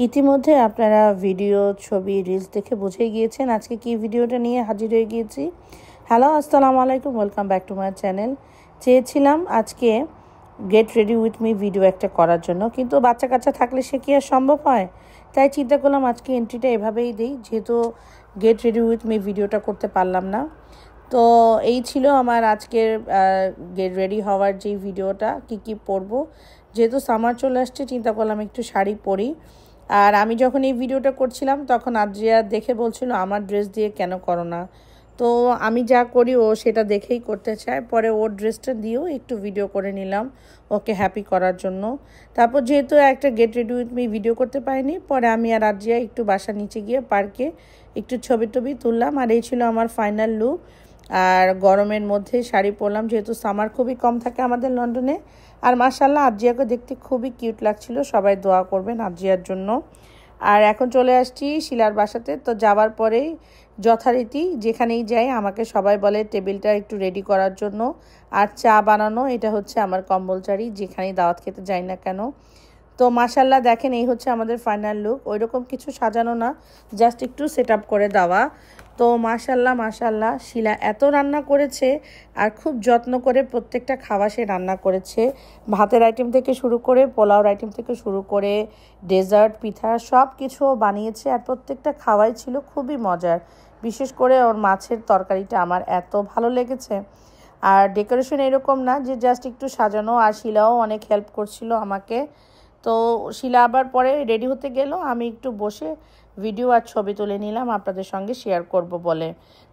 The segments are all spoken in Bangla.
ইতিমধ্যে আপনারা ভিডিও, ছবি, রিলস দেখে বুঝে গিয়েছেন আজকে কি ভিডিওটা নিয়ে হাজির হয়ে গিয়েছি। হ্যালো, আসসালামু আলাইকুম, welcome back to my channel. চেয়েছিলাম আজকে get ready with me video একটা করার জন্য, কিন্তু বাচ্চা কাচ্চা থাকলে সে কি আর সম্ভব হয়। তাই চিন্তা করলাম আজকে এন্ট্রিটা এভাবেই দিই, যেহেতু গেট রেডি উইথ মি ভিডিওটা করতে পারলাম না। তো এই ছিল আমার আজকের গেট রেডি হওয়ার যেই ভিডিওটা, কি পরবো। যেহেতু সামার চলে আসছে, চিন্তা করলাম একটু শাড়ি পরি। আর আমি যখন এই ভিডিওটা করছিলাম তখন আদ্রিয়া দেখে বলছিল আমার ড্রেস দিয়ে কেন করো না। তো আমি যা করি ও সেটা দেখেই করতে চায়। পরে ওর ড্রেসটা দিয়েও একটু ভিডিও করে নিলাম ওকে হ্যাপি করার জন্য। তারপর যেহেতু একটা get ready with me video করতে পারিনি, পরে আমি আর আদ্রিয়া একটু বাসার নিচে গিয়ে পার্কে একটু ছবি টবি তুললাম। আর এই ছিল আমার ফাইনাল লুক। আর গরমের মধ্যে শাড়ি পরলাম, যেহেতু সামার খুবই কম থাকে আমাদের লন্ডনে। আর মাশাআল্লাহ আদ্রিয়াকে দেখতে খুবই কিউট লাগছিল। সবাই দোয়া করবেন আদ্রিয়ার জন্য। আর এখন চলে আসছি শিলার বাসাতে। তো যাওয়ার পরেই যথারীতি যেখানেই যাই আমাকে সবাই বলে টেবিলটা একটু রেডি করার জন্য আর চা বানানো। এটা হচ্ছে আমার কম্পালসারি যেখানেই দাওয়াত খেতে যাই না কেন। তো মাশাআল্লাহ দেখেন, এই হচ্ছে আমাদের ফাইনাল লুক। ওইরকম কিছু সাজানো না, জাস্ট একটু সেট আপ করে দেওয়া। তো মাশাআল্লাহ শিলা এত রান্না করেছে আর খুব যত্ন করে প্রত্যেকটা খাওয়া সে রান্না করেছে। ভাতের আইটেম থেকে শুরু করে পোলাওর আইটেম থেকে শুরু করে ডেজার্ট, পিঠা সব কিছু বানিয়েছে। আর প্রত্যেকটা খাওয়াই ছিল খুবই মজার। বিশেষ করে ওর মাছের তরকারিটা আমার এত ভালো লেগেছে। আর ডেকোরেশন এরকম না যে জাস্ট একটু সাজানো, আর শিলাও অনেক হেল্প করছিল আমাকে। তো শিলা আবার পরে রেডি হতে গেল, আমি একটু বসে ভিডিও আর ছবি তুলে নিলাম আপনাদের সঙ্গে শেয়ার করব বলে।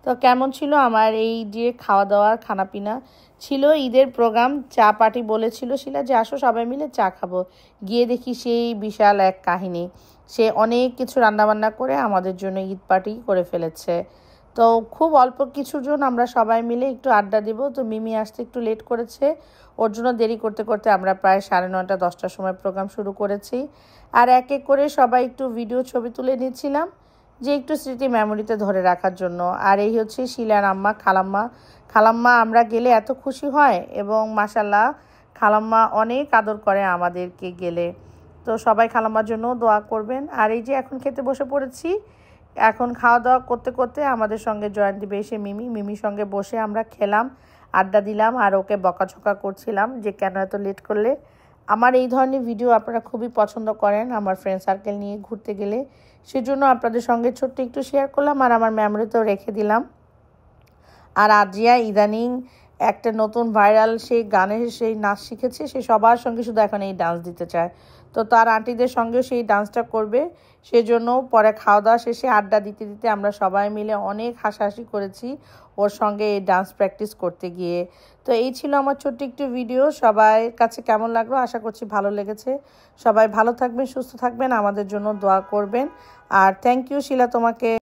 তো কেমন ছিল আমার এই যে খাওয়া দাওয়ার খানাপিনা। ছিল ঈদের প্রোগ্রাম, চা পার্টি বলেছিল শিলা যে আসো সবাই মিলে চা খাবো। গিয়ে দেখি সেই বিশাল এক কাহিনী। সে অনেক কিছু রান্নাবান্না করে আমাদের জন্য ঈদ পার্টি করে ফেলেছে। তো খুব অল্প কিছুজন আমরা সবাই মিলে একটু আড্ডা দিব। তো মিমি আসতে একটু লেট করেছে, ওর জন্য দেরি করতে করতে আমরা প্রায় 9:30 10টার সময় প্রোগ্রাম শুরু করেছি। আর এক এক করে সবাই একটু ভিডিও ছবি তুলে নিচ্ছিলাম, যে একটু স্মৃতি মেমোরিতে ধরে রাখার জন্য। আর এই হচ্ছে শিলার আম্মা, খালাম্মা আমরা গেলে এত খুশি হয়, এবং মাশাআল্লাহ খালাম্মা অনেক আদর করে আমাদেরকে গেলে। তো সবাই খালাম্মার জন্য দোয়া করবেন। আর এই যে এখন খেতে বসে পড়েছি। এখন খাওয়া দাওয়া করতে করতে আমাদের সঙ্গে জয়েন দিবে এসে মিমির সঙ্গে বসে আমরা খেলাম, আড্ডা দিলাম, আর ওকে বকাঝকা করছিলাম যে কেন এত লেট করলে। আমার এই ধরনের ভিডিও আপনারা খুবই পছন্দ করেন আমার ফ্রেন্ড সার্কেল নিয়ে ঘুরতে গেলে, সেজন্য আপনাদের সঙ্গে ছোট্ট একটু শেয়ার করলাম আর আমার মেমোরিতেও রেখে দিলাম। আর আদ্রিয়া ইদানিং একটা নতুন ভাইরাল সেই গানের সেই নাচ শিখেছে, সে সবার সঙ্গে শুধু এখন এই ডান্স দিতে চায়। তো তার আন্টিদের সঙ্গেও সেই ডান্সটা করবে, সেজন্য পরে খাওয়া দাওয়া শেষে আড্ডা দিতে দিতে আমরা সবাই মিলে অনেক হাসাহাসি করেছি ওর সঙ্গে এই ডান্স প্র্যাকটিস করতে গিয়ে। তো এই ছিল আমার ছোট্ট একটু ভিডিও। সবার কাছে কেমন লাগলো আশা করছি ভালো লেগেছে। সবাই ভালো থাকবেন, সুস্থ থাকবেন, আমাদের জন্য দোয়া করবেন। আর থ্যাংক ইউ শিলা তোমাকে।